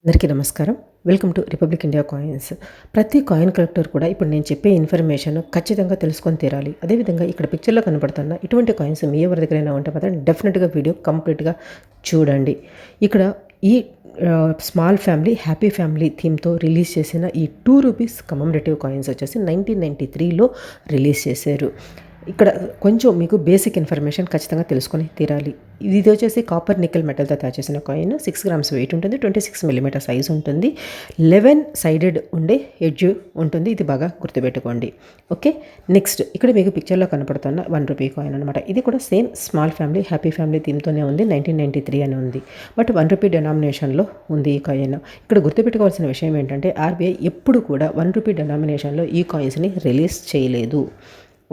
అందరికీ నమస్కారం. Welcome to republic India coins. ప్రతి కాయిన్ కలెక్టర్ కూడా ఇప్పుడు నేను చెప్పే ఇన్ఫర్మేషన్ ఖచ్చితంగా తెలుసుకొని తీరాలి. అదేవిధంగా ఇక్కడ పిక్చర్లో కనపడుతున్న ఇటువంటి కాయిన్స్ మీ ఎవరి దగ్గరైనా ఉంటే మాత్రం డెఫినెట్గా వీడియో కంప్లీట్గా చూడండి. ఇక్కడ ఈ స్మాల్ ఫ్యామిలీ హ్యాపీ ఫ్యామిలీ థీమ్తో రిలీజ్ చేసిన ఈ ₹2 కమమరేటివ్ కాయిన్స్ వచ్చేసి 1993లో రిలీజ్ చేశారు. ఇక్కడ కొంచెం మీకు బేసిక్ ఇన్ఫర్మేషన్ ఖచ్చితంగా తెలుసుకొని తీరాలి. ఇది వచ్చేసి కాపర్ నికెల్ మెటల్తో తయారు చేసిన కాయిన్. 6 grams వెయిట్ ఉంటుంది, 26 mm సైజ్ ఉంటుంది, 11 సైడెడ్ ఉండే ఎడ్జ్ ఉంటుంది. ఇది బాగా గుర్తుపెట్టుకోండి. ఓకే, నెక్స్ట్ ఇక్కడ మీకు పిక్చర్లో కనపడుతున్న ₹1 కాయిన్ అనమాట. ఇది కూడా same small family happy family థీమ్తోనే ఉంది. 1993 అని ఉంది, బట్ ₹1 డెనామినేషన్లో ఉంది ఈ కాయిన్. ఇక్కడ గుర్తుపెట్టుకోవాల్సిన విషయం ఏంటంటే ఆర్బీఐ ఎప్పుడు కూడా ₹1 డెనామినేషన్లో ఈ కాయిన్స్ని రిలీజ్ చేయలేదు.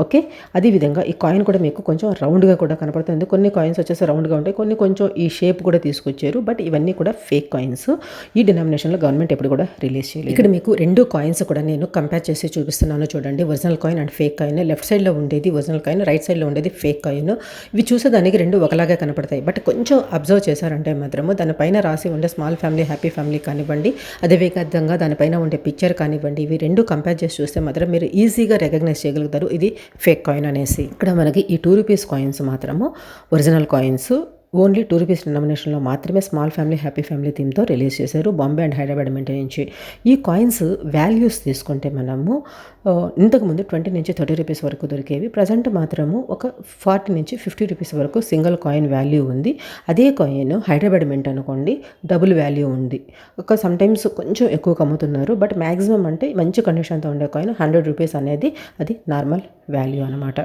ఓకే, అదేవిధంగా ఈ కాయిన్ కూడా మీకు కొంచెం రౌండ్గా కూడా కనపడుతుంది. కొన్ని కాయిన్స్ వచ్చేసి రౌండ్గా ఉంటాయి, కొన్ని కొంచెం ఈ షేప్ కూడా తీసుకొచ్చారు, బట్ ఇవన్నీ కూడా ఫేక్ కాయిన్స్. ఈ డినామినేషన్లో గవర్నమెంట్ ఎప్పుడు కూడా రిలీజ్ చేయలేదు. ఇక్కడ మీకు 2 కాయిన్స్ కూడా నేను కంపేర్ చేసి చూపిస్తున్నాను చూడండి. Original coin and fake coin. Left సైడ్లో ఉండేది ఒరిజినల్ కాయిన్, రైట్ సైడ్లో ఉండేది ఫేక్ కాయిన్. ఇవి చూసేదానికి 2 ఒకలాగే కనపడతాయి, బట్ కొంచెం అబ్జర్వ్ చేశారంటే మాత్రము దానిపైన రాసి ఉండే స్మాల్ ఫ్యామిలీ హ్యాపీ ఫ్యామిలీ కానివ్వండి, అదేవిధంగా దానిపైన ఉండే పిక్చర్ కానివ్వండి, ఇవి 2 కంపేర్ చేసి చూస్తే మాత్రం మీరు ఈజీగా రికగ్నైజ్ చేయగలుగుతారు ఇది ఫేక్ కాయిన్ అనేసి. ఇక్కడ మనకి ఈ ₹2 కాయిన్స్ మాత్రము ఒరిజినల్ కాయిన్స్. ఓన్లీ ₹2 డినామినేషన్లో మాత్రమే స్మాల్ ఫ్యామిలీ హ్యాపీ ఫ్యామిలీ థీమ్తో రిలీజ్ చేశారు, బాంబే అండ్ హైదరాబాద్ మింట్ నుంచి. ఈ కాయిన్స్ వాల్యూస్ తీసుకుంటే మనము ఇంతకుముందు ₹20 నుంచి ₹30 వరకు దొరికేవి. ప్రజెంట్ మాత్రము ఒక ₹40 నుంచి ₹50 వరకు సింగిల్ కాయిన్ వాల్యూ ఉంది. అదే కాయిన్ హైదరాబాద్ మింట్ అనుకోండి, డబుల్ వాల్యూ ఉంది. సమ్టైమ్స్ కొంచెం ఎక్కువ అమ్ముతున్నారు, బట్ మ్యాక్సిమం అంటే మంచి కండిషన్తో ఉండే కాయిన్ ₹100 అనేది అది నార్మల్ వాల్యూ అనమాట.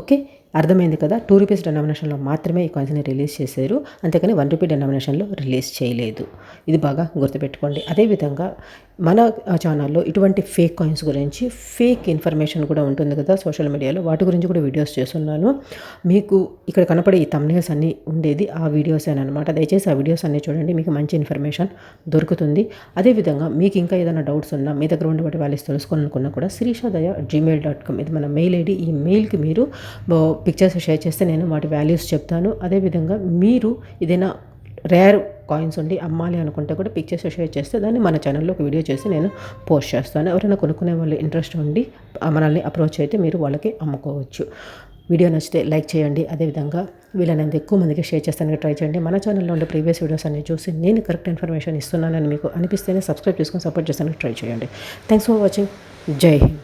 ఓకే, అర్థమైంది కదా. ₹2 డెనామినేషన్లో మాత్రమే ఈ కాయిన్స్ని రిలీజ్ చేశారు, అంతేకాని ₹1 డెనామినేషన్లో రిలీజ్ చేయలేదు. ఇది బాగా గుర్తుపెట్టుకోండి. అదేవిధంగా మన ఛానల్లో ఇటువంటి ఫేక్ కాయిన్స్ గురించి ఫేక్ ఇన్ఫర్మేషన్ కూడా ఉంటుంది కదా సోషల్ మీడియాలో, వాటి గురించి కూడా వీడియోస్ చేస్తున్నాను. మీకు ఇక్కడ కనపడే ఈ థంబ్నెయిల్స్ అన్నీ ఉండేది ఆ వీడియోసేనమాట. దయచేసి ఆ వీడియోస్ అన్నీ చూడండి, మీకు మంచి ఇన్ఫర్మేషన్ దొరుకుతుంది. అదేవిధంగా మీకు ఇంకా ఏదైనా డౌట్స్ ఉన్నా, మీ దగ్గర ఉండే వాటి వాల్యూస్ తెలుసుకోవాలనుకున్నా కూడా sirishadaya@gmail.com ఇది మన మెయిల్ ఐడి. ఈ మెయిల్కి మీరు పిక్చర్స్ షేర్ చేస్తే నేను వాటి వాల్యూస్ చెప్తాను. అదేవిధంగా మీరు ఏదైనా రేర్ కాయిన్స్ ఉండి అమ్మాలి అనుకుంటే కూడా పిక్చర్స్ షేర్ చేస్తే దాన్ని మన ఛానల్లో ఒక వీడియో చేసి నేను పోస్ట్ చేస్తాను. ఎవరైనా కొనుక్కునే వాళ్ళు ఇంట్రెస్ట్ ఉండి మనల్ని అప్రోచ్ అయితే మీరు వాళ్ళకి అమ్ముకోవచ్చు. వీడియో నచ్చితే లైక్ చేయండి. అదేవిధంగా వీళ్ళనంత ఎక్కువ మందికి షేర్ చేస్తానికి ట్రై చేయండి. మన ఛానల్లో ఉండే ప్రీవియస్ వీడియోస్ అన్ని చూసి నేను కరెక్ట్ ఇన్ఫర్మేషన్ ఇస్తున్నానని మీకు అనిపిస్తేనే సబ్స్క్రైబ్ చేసుకొని సపోర్ట్ చేస్తానికి ట్రై చేయండి. Thanks for watching. జై హింద్.